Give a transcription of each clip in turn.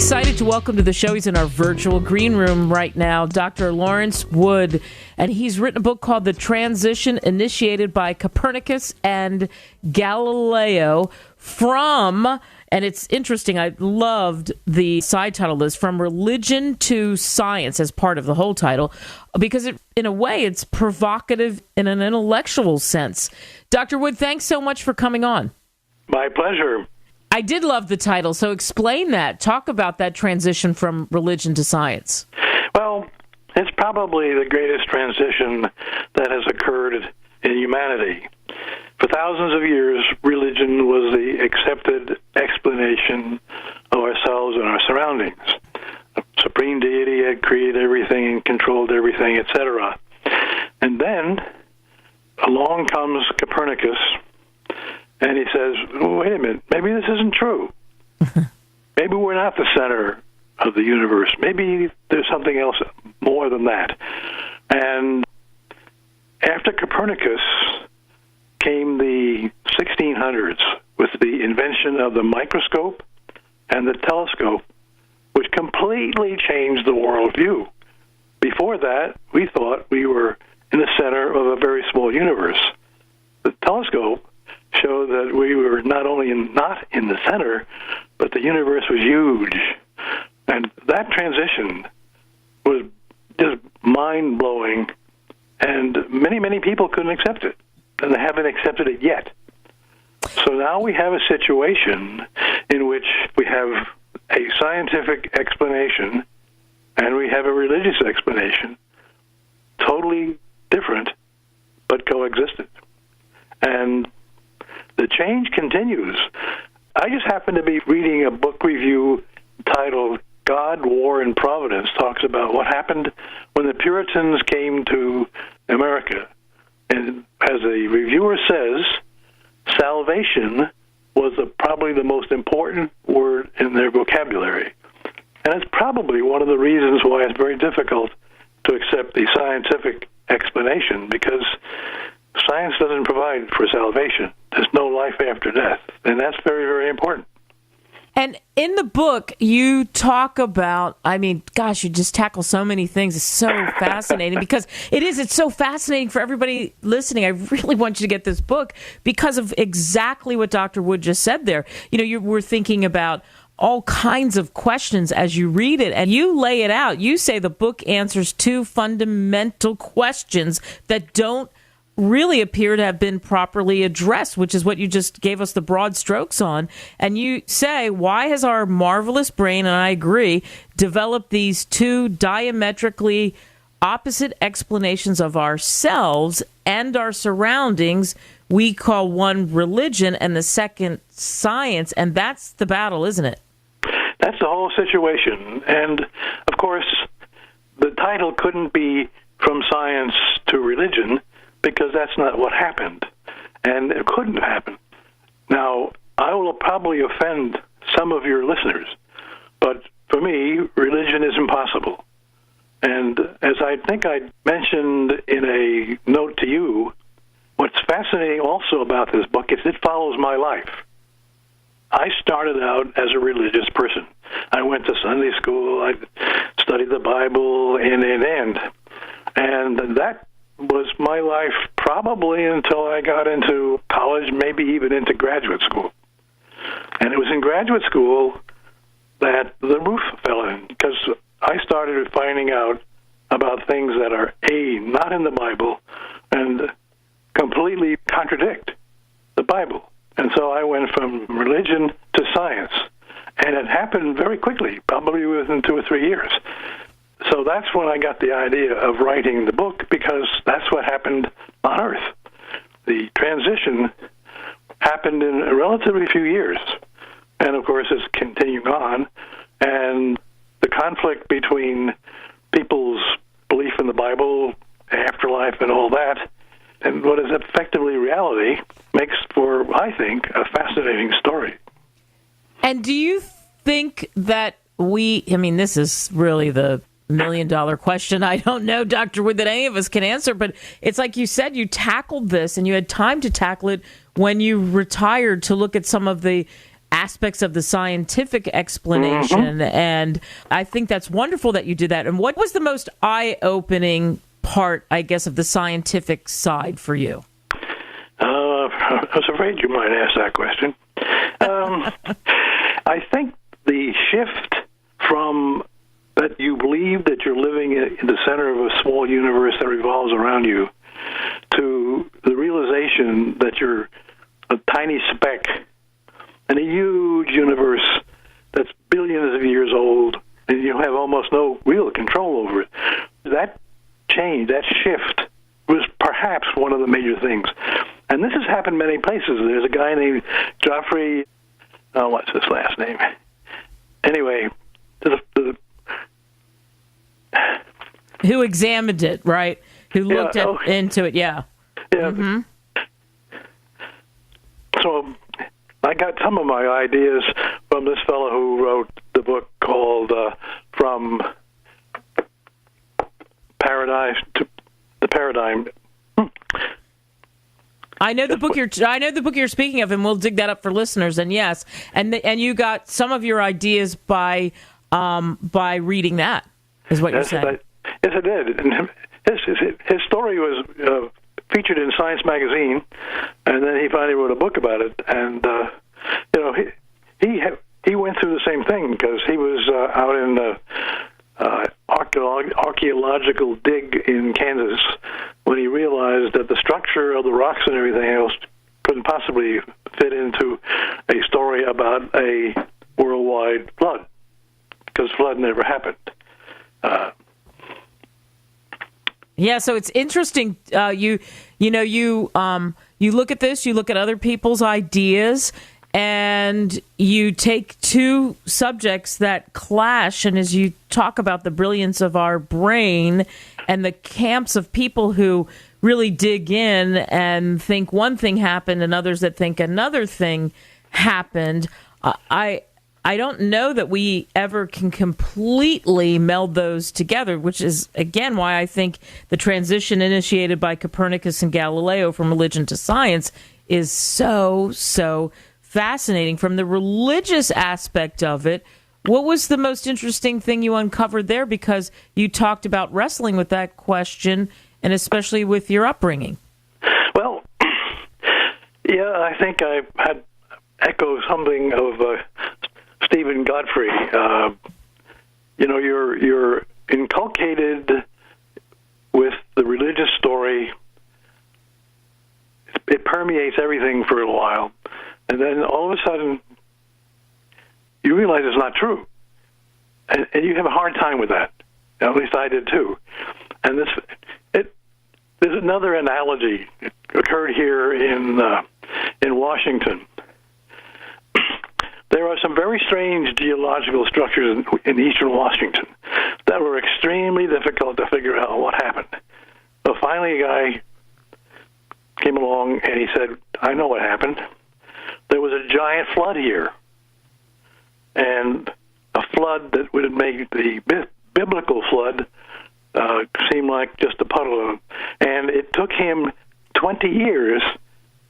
excited to welcome to the show. He's in our virtual green room right now, Dr. Lawrence Wood, and he's written a book called The Transition Initiated by Copernicus and Galileo from, and it's interesting, I loved the side title list, From Religion to Science as part of the whole title, because in a way it's provocative in an intellectual sense. Dr. Wood, thanks so much for coming on. My pleasure. I did love the title, so explain that. Talk about that transition from religion to science. Well, it's probably the greatest transition that has occurred in humanity. For thousands of years, religion was the accepted explanation of ourselves and our surroundings. A supreme deity had created everything and controlled everything, etc. And then along comes Copernicus, and he says, wait a minute, maybe this isn't true. Maybe we're not the center of the universe. Maybe there's something else more than that. And after Copernicus came the 1600s with the invention of the microscope and the telescope, which completely changed the worldview. Before that, we thought we were in the center of a very small universe. The telescope showed that we were not only not in the center, but the universe was huge. And that transition was just mind-blowing, and many, many people couldn't accept it, and they haven't accepted it yet. So now we have a situation in which we have a scientific explanation and we have a religious explanation, totally different, but coexistent. And the change continues. I just happened to be reading a book review titled God, War, and Providence, talks about what happened when the Puritans came to America. And as the reviewer says, salvation was probably the most important word in their vocabulary. And it's probably one of the reasons why it's very difficult to accept the scientific explanation, because science doesn't provide for salvation. There's no life after death, and that's very, very important. And in the book, you talk about, you just tackle so many things. It's so fascinating because it's so fascinating for everybody listening. I really want you to get this book because of exactly what Dr. Wood just said there. You were thinking about all kinds of questions as you read it, and you lay it out. You say the book answers two fundamental questions that don't really appear to have been properly addressed, which is what you just gave us the broad strokes on. And you say, why has our marvelous brain, and I agree, developed these two diametrically opposite explanations of ourselves and our surroundings? We call one religion and the second science, and that's the battle, isn't it? That's the whole situation. And, of course, the title couldn't be From Science to Religion, because that's not what happened, and it couldn't happen. Now, I will probably offend some of your listeners, but for me, religion is impossible. And as I think I mentioned in a note to you, what's fascinating also about this book is it follows my life. I started out as a religious person. I went to Sunday school, I studied the Bible, and that was my life probably until I got into college, maybe even into graduate school. And it was in graduate school that the roof fell in, because I started finding out about things that are, not in the Bible, and completely contradict the Bible. And so I went from religion to science. And it happened very quickly, probably within 2 or 3 years. So that's when I got the idea of writing the book, because that's what happened on Earth. The transition happened in a relatively few years. And, of course, it's continuing on. And the conflict between people's belief in the Bible, afterlife, and all that, and what is effectively reality, makes for, I think, a fascinating story. And do you think that this is really the $1 million question. I don't know, Dr. Wood, that any of us can answer, but it's like you said, you tackled this and you had time to tackle it when you retired to look at some of the aspects of the scientific explanation. And I think that's wonderful that you did that. And what was the most eye-opening part, I guess, of the scientific side for you? I was afraid you might ask that question. I think the shift from that you believe that you're living in the center of a small universe that revolves around you to the realization that you're a tiny speck in a huge universe that's billions of years old, and you have almost no real control over it. That change, that shift, was perhaps one of the major things. And this has happened many places. There's a guy named Geoffrey, what's his last name? Anyway, who examined it, right? Who looked into it, yeah. Yeah. Mm-hmm. So I got some of my ideas from this fellow who wrote the book called From Paradise to the Paradigm. I know the book you're speaking of, and we'll dig that up for listeners. And yes, and you got some of your ideas by reading that, is what you're saying. Yes, I did. And his story was featured in Science magazine, and then he finally wrote a book about it. And he went through the same thing because he was out in the archaeological dig in Kansas when he realized that the structure of the rocks and everything else couldn't possibly fit into a story about a worldwide flood, because flood never happened. Yeah, so it's interesting. You look at this, you look at other people's ideas, and you take two subjects that clash, and as you talk about the brilliance of our brain and the camps of people who really dig in and think one thing happened and others that think another thing happened, I don't know that we ever can completely meld those together, which is, again, why I think the transition initiated by Copernicus and Galileo from religion to science is so fascinating. From the religious aspect of it, what was the most interesting thing you uncovered there? Because you talked about wrestling with that question, and especially with your upbringing. Well, yeah, I think I had echoes something of Stephen Godfrey. You're inculcated with the religious story. It permeates everything for a while, and then all of a sudden, you realize it's not true, and you have a hard time with that. At least I did too. And there's another analogy. It occurred here in Washington. There are some very strange geological structures in eastern Washington that were extremely difficult to figure out what happened. So finally a guy came along and he said, I know what happened. There was a giant flood here. And a flood that would make the biblical flood seem like just a puddle. And it took him 20 years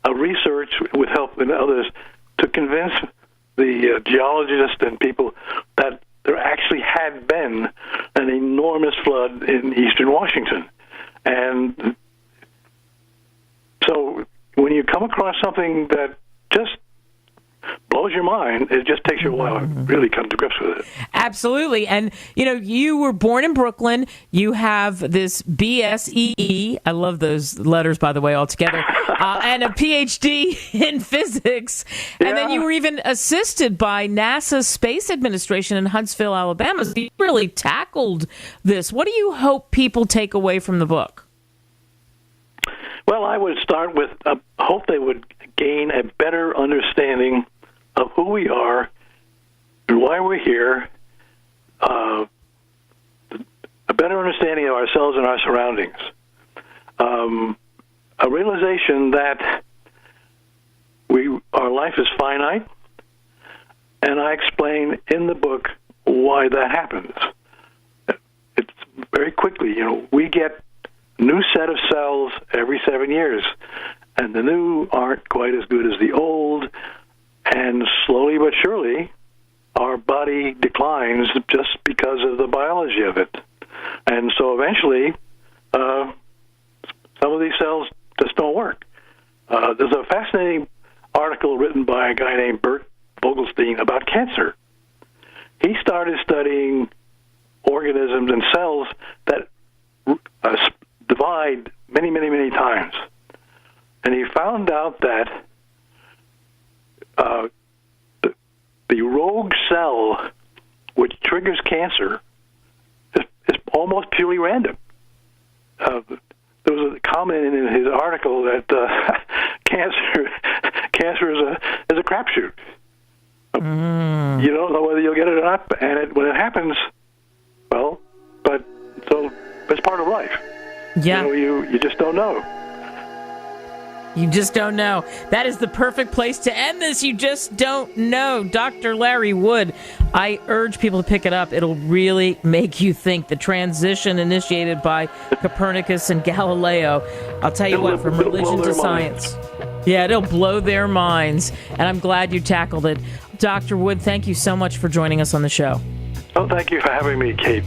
of research with help and others to convince the geologists and people that there actually had been an enormous flood in eastern Washington. And so when you come across something that just blows your mind, it just takes you a while to really come to grips with it. Absolutely. And, you were born in Brooklyn. You have this BSEE. I love those letters, by the way, altogether. And a PhD in physics. And then you were even assisted by NASA's Space Administration in Huntsville, Alabama. So you really tackled this. What do you hope people take away from the book? Well, I would start with hope they would gain a better understanding of who we are and why we're here, a better understanding of ourselves and our surroundings, a realization that our life is finite, and I explain in the book why that happens. It's very quickly, we get a new set of cells every 7 years, and the new aren't quite as good as the old, And slowly but surely, our body declines just because of the biology of it. And so eventually, some of these cells just don't work. There's a fascinating article written by a guy named Bert Vogelstein about cancer. He started studying organisms and cells that divide many, many, many times. And he found out that the rogue cell which triggers cancer is almost purely random. There was a comment in his article that cancer is a crapshoot. You don't know whether you'll get it or not, and when it happens, well, but so it's part of life. Yeah, you just don't know. You just don't know. That is the perfect place to end this. You just don't know. Dr. Larry Wood, I urge people to pick it up. It'll really make you think. The transition initiated by Copernicus and Galileo. I'll tell you what, from religion to science. Yeah, it'll blow their minds. And I'm glad you tackled it. Dr. Wood, thank you so much for joining us on the show. Oh, thank you for having me, Kate.